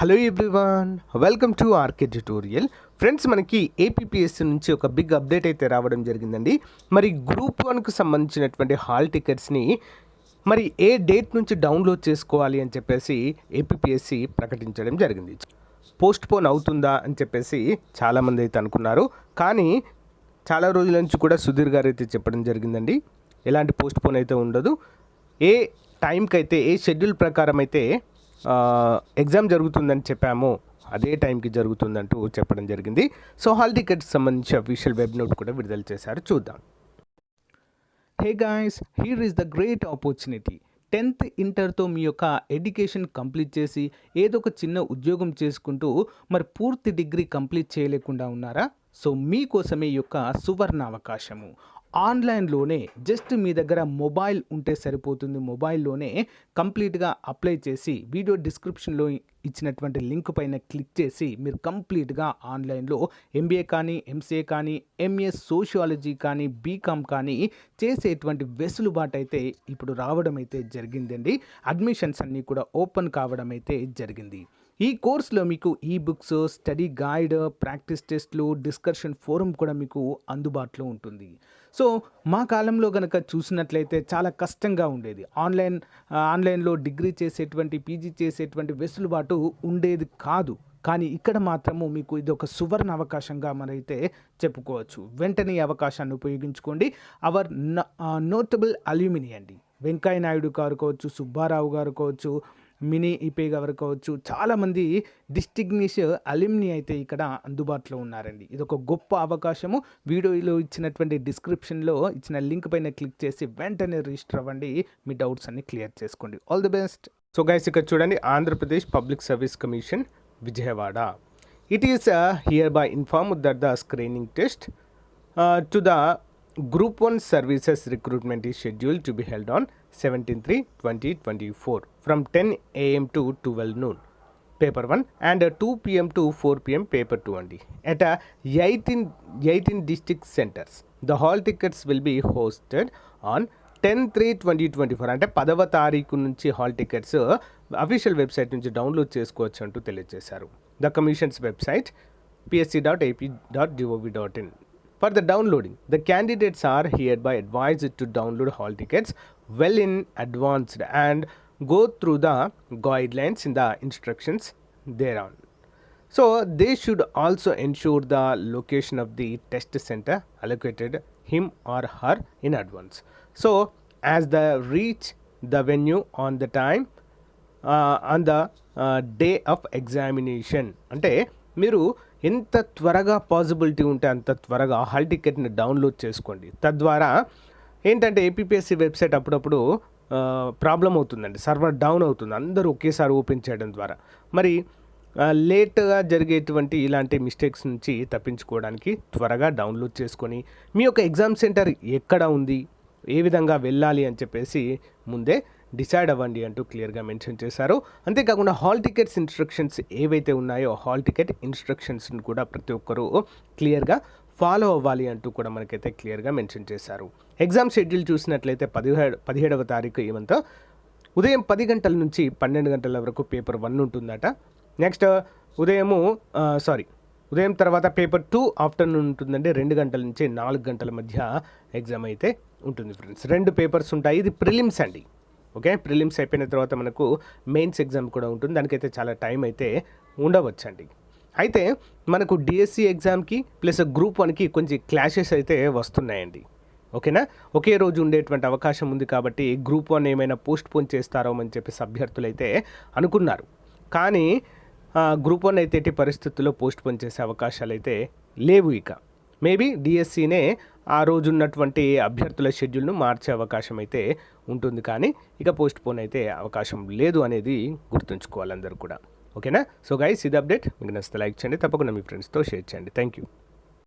Hello everyone, welcome to RK tutorial. Friends, మనకి APPSC నుంచి ఒక బిగ్ అప్డేట్ అయితే రావడం జరిగిందండి. మరి గ్రూప్ 1కు సంబంధించినటువంటి హాల్ టికెట్స్ని మరి ఏ డేట్ నుంచి డౌన్లోడ్ చేసుకోవాలి అని చెప్పేసి ఏపీపీఎస్సీ ప్రకటించడం జరిగింది. పోస్ట్ పోన్ అవుతుందా అని చెప్పేసి చాలామంది అయితే అనుకున్నారు. కానీ చాలా రోజుల నుంచి కూడా సుధీర్ గారు అయితే చెప్పడం జరిగిందండి, ఎలాంటి పోస్ట్ పోన్ అయితే ఉండదు. ఏ టైంకి అయితే ఏ షెడ్యూల్ ప్రకారం అయితే ఎగ్జామ్ జరుగుతుందని చెప్పాము అదే టైంకి జరుగుతుందంటూ చెప్పడం జరిగింది. సో హాల్ టికెట్స్ సంబంధించి అఫీషియల్ వెబ్ నోట్ కూడా విడుదల చేశారు. చూద్దాం. Hey guys, here is the great opportunity. 10th ఇంటర్తో మీ యొక్క ఎడ్యుకేషన్ కంప్లీట్ చేసి ఏదో ఒక చిన్న ఉద్యోగం చేసుకుంటూ మరి పూర్తి డిగ్రీ కంప్లీట్ చేయలేకుండా ఉన్నారా? సో మీకోసమే ఈ యొక్క సువర్ణ అవకాశము. ఆన్లైన్లోనే జస్ట్ మీ దగ్గర మొబైల్ ఉంటే సరిపోతుంది. మొబైల్లోనే కంప్లీట్గా అప్లై చేసి వీడియో డిస్క్రిప్షన్లో ఇచ్చినటువంటి లింక్ పైన క్లిక్ చేసి మీరు కంప్లీట్గా ఆన్లైన్లో ఎంబీఏ కానీ, ఎంసీఏ కానీ, ఎంఏ సోషియాలజీ కానీ, బీకామ్ కానీ చేసేటువంటి వెసులుబాటు అయితే ఇప్పుడు రావడం అయితే జరిగిందండి. అడ్మిషన్స్ అన్నీ కూడా ఓపెన్ కావడం అయితే జరిగింది. ఈ కోర్సులో మీకు ఈ బుక్స్, స్టడీ గైడ్, ప్రాక్టీస్ టెస్ట్లు, డిస్కషన్ ఫోరం కూడా మీకు అందుబాటులో ఉంటుంది. సో మా కాలంలో కనుక చూసినట్లయితే చాలా కష్టంగా ఉండేది. ఆన్లైన్లో డిగ్రీ చేసేటువంటి, పీజీ చేసేటువంటి వెసులుబాటు ఉండేది కాదు. కానీ ఇక్కడ మాత్రము మీకు ఇది ఒక సువర్ణ అవకాశంగా మనైతే చెప్పుకోవచ్చు. వెంటనే ఈ అవకాశాన్ని ఉపయోగించుకోండి. అవర్ నోటబుల్ అల్యూమిని అండి, వెంకయ్య నాయుడు గారు కావచ్చు, సుబ్బారావు గారు కావచ్చు, మినీ ఈపే గారు కావచ్చు, చాలామంది డిస్టిగ్నిష్ అల్యూమిని అయితే ఇక్కడ అందుబాటులో ఉన్నారండి. ఇది ఒక గొప్ప అవకాశము. వీడియోలో ఇచ్చినటువంటి డిస్క్రిప్షన్లో ఇచ్చిన లింక్ పైన క్లిక్ చేసి వెంటనే రిజిస్టర్ అవ్వండి. మీ డౌట్స్ అన్ని క్లియర్ చేసుకోండి. All the best. So guys, ఇక్కడ చూడండి, Andhra Pradesh public service commission Vijayawada. It is here by inform that the screening test to the Group 1 Services recruitment is scheduled to be held on 17/3/2024 from 10 a.m. to 12 noon, paper 1, and 2 p.m. to 4 p.m. paper 2 అండి. At 18 district centers. The hall tickets will be hosted on 10/3/2024 అంటే 10వ తారీఖు నుంచి hall tickets official website నుంచి download చేసుకోవచ్చు అంటూ తెలియజేశారు. The commission's website psc.ap.gov.in. For the downloading, the candidates are hereby advised to download hall tickets well in advance and go through the guidelines in the instructions thereon. So they should also ensure the location of the test center allocated him or her in advance. So as they reach the venue on the time on the day of examination, అంటే మీరు ఎంత త్వరగా possibility ఉంటే అంత త్వరగా hall టికెట్ని download చేసుకోండి. తద్వారా ఏంటంటే ఏపీపీఎస్సీ వెబ్సైట్ అప్పుడప్పుడు ప్రాబ్లం అవుతుందండి, సర్వర్ డౌన్ అవుతుంది అందరూ ఒకేసారి ఓపెన్ చేయడం ద్వారా. మరి లేట్గా జరిగేటువంటి ఇలాంటి మిస్టేక్స్ నుంచి తప్పించుకోవడానికి త్వరగా డౌన్లోడ్ చేసుకొని మీ యొక్క ఎగ్జామ్ సెంటర్ ఎక్కడ ఉంది, ఏ విధంగా వెళ్ళాలి అని చెప్పేసి ముందే డిసైడ్ అవ్వండి అంటూ క్లియర్గా మెన్షన్ చేశారు. అంతేకాకుండా హాల్ టికెట్స్ ఇన్స్ట్రక్షన్స్ ఏవైతే ఉన్నాయో హాల్ టికెట్ ఇన్స్ట్రక్షన్స్ని కూడా ప్రతి ఒక్కరూ క్లియర్గా ఫాలో అవ్వాలి అంటూ కూడా మనకైతే క్లియర్గా మెన్షన్ చేశారు. ఎగ్జామ్ షెడ్యూల్ చూసినట్లయితే 17వ తారీఖు ఏమంతా ఉదయం 10 గంటల నుంచి 12 గంటల వరకు పేపర్ 1 ఉంటుందట. నెక్స్ట్ ఉదయం తర్వాత పేపర్ 2 ఆఫ్టర్నూన్ ఉంటుందండి. 2 గంటల నుంచి 4 గంటల మధ్య ఎగ్జామ్ అయితే ఉంటుంది ఫ్రెండ్స్. 2 పేపర్స్ ఉంటాయి. ఇది ప్రిలిమ్స్ అండి. ఓకే, ప్రిలిమ్స్ అయిపోయిన తర్వాత మనకు మెయిన్స్ ఎగ్జామ్ కూడా ఉంటుంది. దానికైతే చాలా టైం అయితే ఉండవచ్చండి. అయితే మనకు డిఎస్సి ఎగ్జామ్కి ప్లస్ గ్రూప్ 1కి కొంచెం క్లాషెస్ అయితే వస్తున్నాయండి. ఓకేనా, ఒకే రోజు ఉండేటువంటి అవకాశం ఉంది కాబట్టి గ్రూప్ 1 ఏమైనా పోస్ట్ పోన్ చేస్తారో అని చెప్పేసి అభ్యర్థులు అయితే అనుకున్నారు. కానీ గ్రూప్ 1 అయితే ఎట్టి పరిస్థితుల్లో పోస్ట్ పోన్ చేసే అవకాశాలు అయితే లేవు. ఇక మేబీ డిఎస్సినే ఆ రోజు ఉన్నటువంటి అభ్యర్థుల షెడ్యూల్ను మార్చే అవకాశం అయితే ఉంటుంది, కానీ ఇక పోస్ట్ పోన్ అయితే అవకాశం లేదు అనేది గుర్తుంచుకోవాలి అందరూ కూడా. ఓకేనా. సో గైస్, ఇది అప్డేట్. మీకు నచ్చితే లైక్ చేయండి, తప్పకుండా మీ ఫ్రెండ్స్తో షేర్ చేయండి. Thank you.